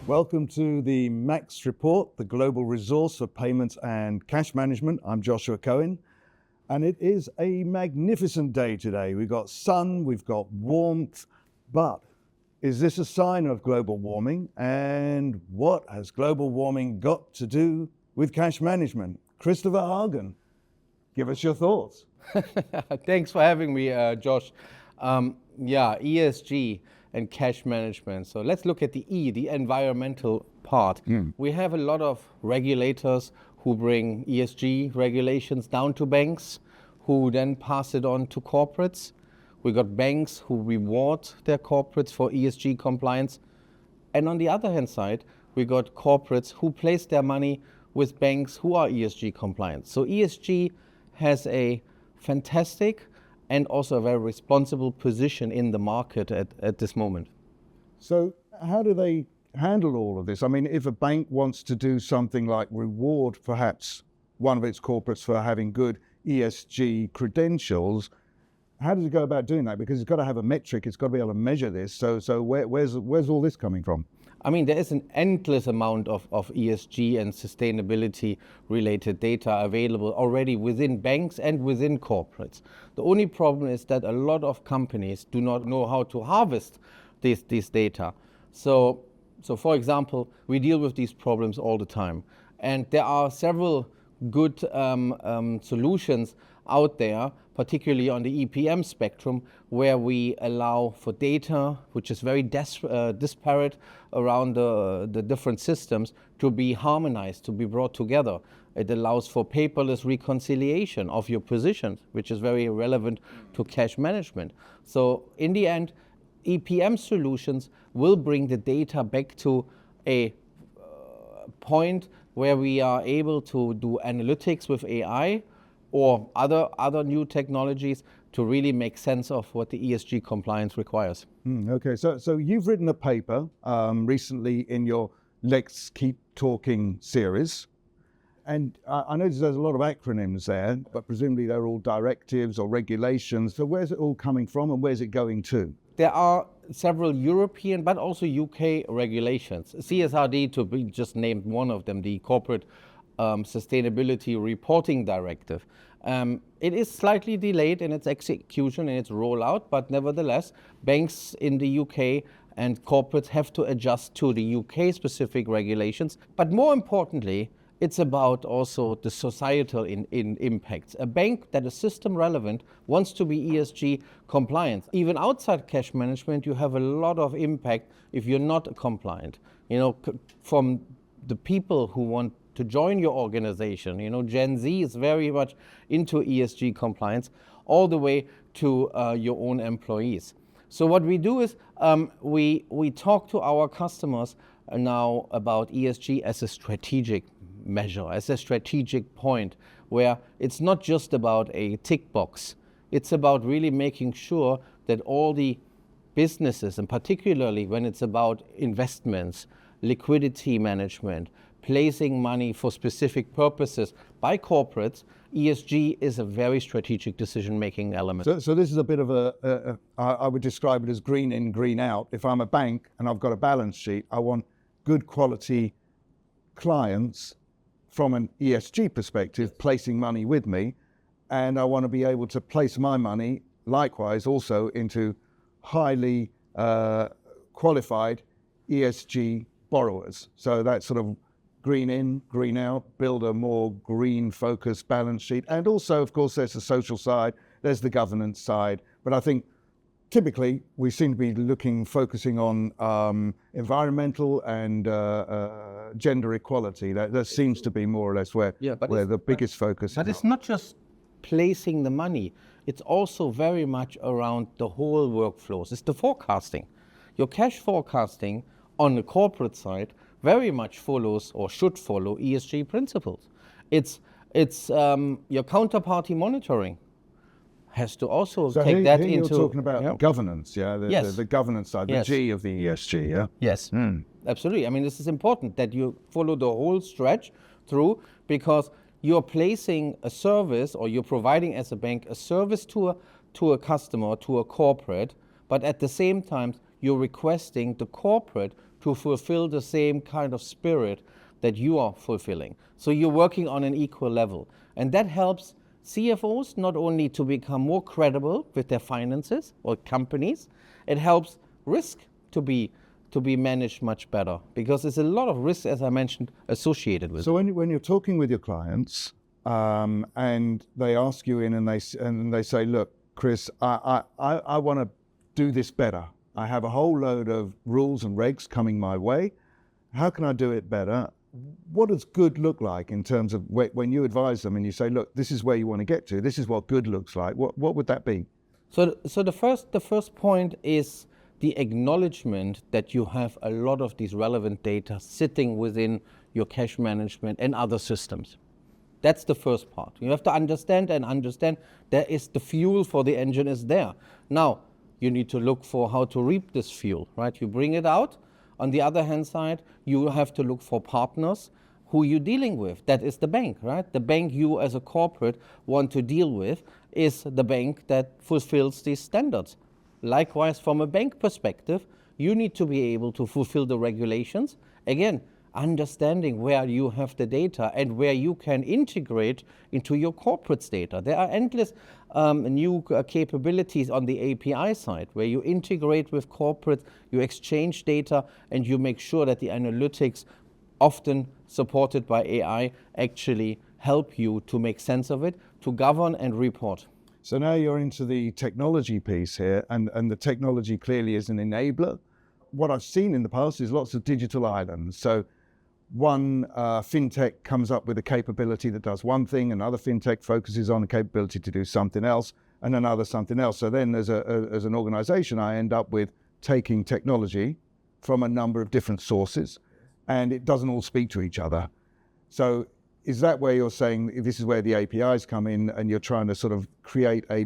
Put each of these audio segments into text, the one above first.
Welcome to the MAX Report, the global resource for payments and cash management. I'm Joshua Cohen, and it is a magnificent day today. We've got sun, we've got warmth, but is this a sign of global warming? And what has global warming got to do with cash management? Christopher Hagen, give us your thoughts. Thanks for having me, Josh. ESG and cash management. So let's look at the E, the environmental part. We have a lot of regulators who bring ESG regulations down to banks, who then pass it on to corporates. We got banks who reward their corporates for ESG compliance. And on the other hand side, we got corporates who place their money with banks who are ESG compliant. So ESG has a fantastic and also a very responsible position in the market at this moment. So how do they handle all of this? I mean, if a bank wants to do something like reward perhaps one of its corporates for having good ESG credentials, how does it go about doing that? Because it's got to have a metric, it's got to be able to measure this. So where's all this coming from? I mean, there is an endless amount of ESG and sustainability related data available already within banks and within corporates. The only problem is that a lot of companies do not know how to harvest this data. So for example, we deal with these problems all the time. And there are several good solutions out there, particularly on the EPM spectrum, where we allow for data, which is very disparate around the different systems, to be harmonized, to be brought together. It allows for paperless reconciliation of your positions, which is very relevant to cash management. So in the end, EPM solutions will bring the data back to a point where we are able to do analytics with AI or other new technologies to really make sense of what the ESG compliance requires. Okay, so you've written a paper recently in your Let's Keep Talking series, and I noticed there's a lot of acronyms there, but presumably they're all directives or regulations. So where's it all coming from and where's it going to? There are several European but also UK regulations. CSRD, to be just named one of them, the Corporate Sustainability Reporting Directive. It is slightly delayed in its execution and its rollout, but nevertheless, banks in the UK and corporates have to adjust to the UK specific regulations. But more importantly, it's about also the societal impacts. A bank that is system relevant wants to be ESG compliant. Even outside cash management, you have a lot of impact if you're not compliant. You know, from the people who want to join your organization. You know, Gen Z is very much into ESG compliance, all the way to your own employees. So what we do is we talk to our customers now about ESG as a strategic measure, as a strategic point, where it's not just about a tick box. It's about really making sure that all the businesses, and particularly when it's about investments, liquidity management, placing money for specific purposes by corporates, ESG is a very strategic decision-making element. So this is a bit of I would describe it as green in, green out. If I'm a bank and I've got a balance sheet, I want good quality clients from an ESG perspective placing money with me, and I want to be able to place my money likewise also into highly qualified ESG borrowers. So that's sort of green in, green out, build a more green focused balance sheet. And also, of course, there's the social side, there's the governance side. But I think typically we seem to be focusing on environmental and gender equality. That seems to be more or less where the biggest focus is. But it's not just placing the money. It's also very much around the whole workflows. It's the forecasting. Your cash forecasting on the corporate side very much follows or should follow ESG principles. It's your counterparty monitoring has to also take that into... You're talking about governance, Yes. The governance side, the G of the ESG, yeah? Yes, absolutely. I mean, this is important that you follow the whole stretch through, because you're placing a service, or you're providing as a bank a service to a customer, to a corporate, but at the same time, you're requesting the corporate to fulfill the same kind of spirit that you are fulfilling. So you're working on an equal level. And that helps CFOs not only to become more credible with their finances or companies, it helps risk to be managed much better, because there's a lot of risk, as I mentioned, associated with it. So when you're talking with your clients and they ask you in and they say, look, Chris, I want to do this better. I have a whole load of rules and regs coming my way. How can I do it better? What does good look like in terms of when you advise them and you say, look, this is where you want to get to. This is what good looks like. What would that be? So the first point is the acknowledgement that you have a lot of these relevant data sitting within your cash management and other systems. That's the first part. You have to understand there is the fuel for the engine is there. Now, you need to look for how to reap this fuel, right? You bring it out. On the other hand side, you have to look for partners who you're dealing with. That is the bank, right? The bank you as a corporate want to deal with is the bank that fulfills these standards. Likewise, from a bank perspective, you need to be able to fulfill the regulations. Again, understanding where you have the data and where you can integrate into your corporate's data. There are endless new capabilities on the API side where you integrate with corporate, you exchange data, and you make sure that the analytics, often supported by AI, actually help you to make sense of it, to govern and report. So now you're into the technology piece here, and the technology clearly is an enabler. What I've seen in the past is lots of digital islands. So one fintech comes up with a capability that does one thing, another fintech focuses on a capability to do something else, and another something else. So then as an organization, I end up with taking technology from a number of different sources, and it doesn't all speak to each other. So is that where you're saying this is where the APIs come in, and you're trying to sort of create a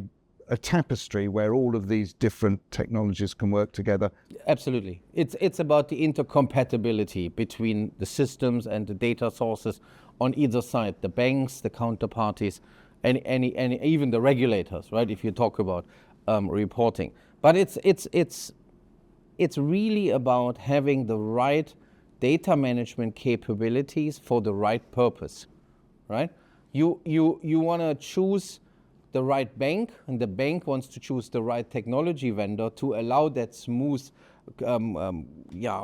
tapestry where all of these different technologies can work together? Absolutely. It's about the intercompatibility between the systems and the data sources on either side, the banks, the counterparties, and even the regulators, right, if you talk about reporting. But it's really about having the right data management capabilities for the right purpose, right? You want to choose the right bank, and the bank wants to choose the right technology vendor to allow that smooth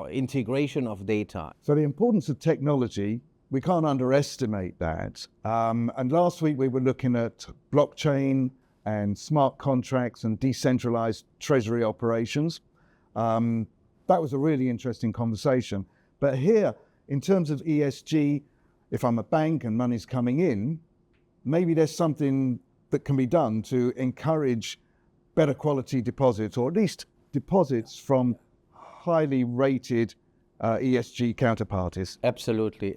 integration of data. So the importance of technology, we can't underestimate that. And last week we were looking at blockchain and smart contracts and decentralized treasury operations. That was a really interesting conversation. But here, in terms of ESG, if I'm a bank and money's coming in, maybe there's something that can be done to encourage better quality deposits, or at least deposits from highly rated ESG counterparties. Absolutely.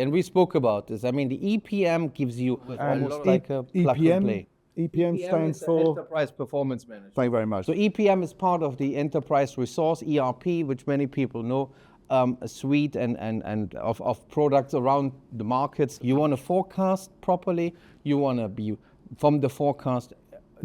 And we spoke about this. I mean, the EPM gives you almost like a plug and play. EPM stands for Enterprise Performance Management. Thank you very much. So EPM is part of the Enterprise Resource, ERP, which many people know, a suite and of products around the markets. You want to forecast properly. You want to be, from the forecast,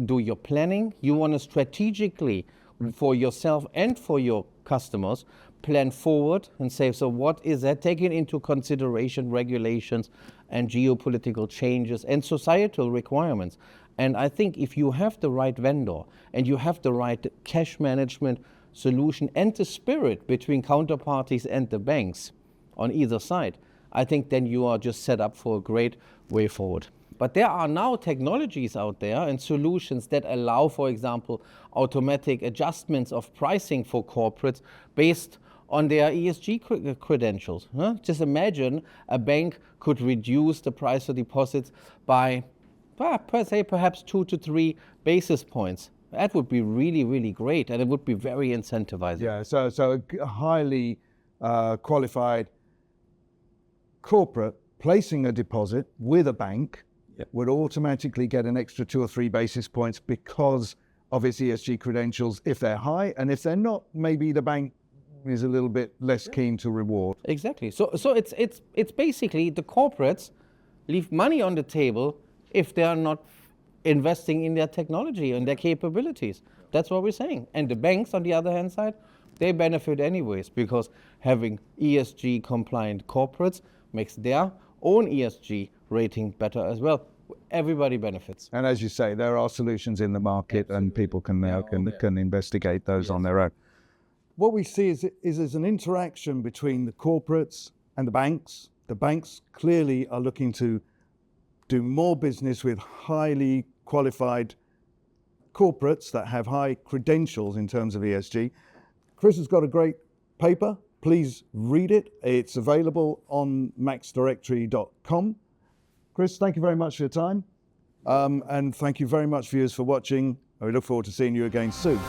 do your planning. You want to strategically, for yourself and for your customers, plan forward and say, so what is that? Taking into consideration regulations and geopolitical changes and societal requirements. And I think if you have the right vendor and you have the right cash management solution and the spirit between counterparties and the banks on either side, I think then you are just set up for a great way forward. But there are now technologies out there and solutions that allow, for example, automatic adjustments of pricing for corporates based on their ESG credentials. Just imagine a bank could reduce the price of deposits by, per se, perhaps 2 to 3 basis points. That would be really, really great, and it would be very incentivizing. Yeah, so a highly qualified corporate placing a deposit with a bank would automatically get an extra 2 or 3 basis points because of its ESG credentials if they're high, and if they're not, maybe the bank is a little bit less keen to reward. Exactly. So it's basically the corporates leave money on the table if they are not investing in their technology and their capabilities. That's what we're saying. And the banks, on the other hand side, they benefit anyways, because having ESG compliant corporates makes their own ESG rating better as well. Everybody benefits. And as you say, there are solutions in the market, and people can investigate those on their own. What we see is there's an interaction between the corporates and the banks. The banks clearly are looking to do more business with highly qualified corporates that have high credentials in terms of ESG. Chris has got a great paper. Please read it. It's available on maxdirectory.com. Chris, thank you very much for your time. And thank you very much, viewers, for watching. We look forward to seeing you again soon.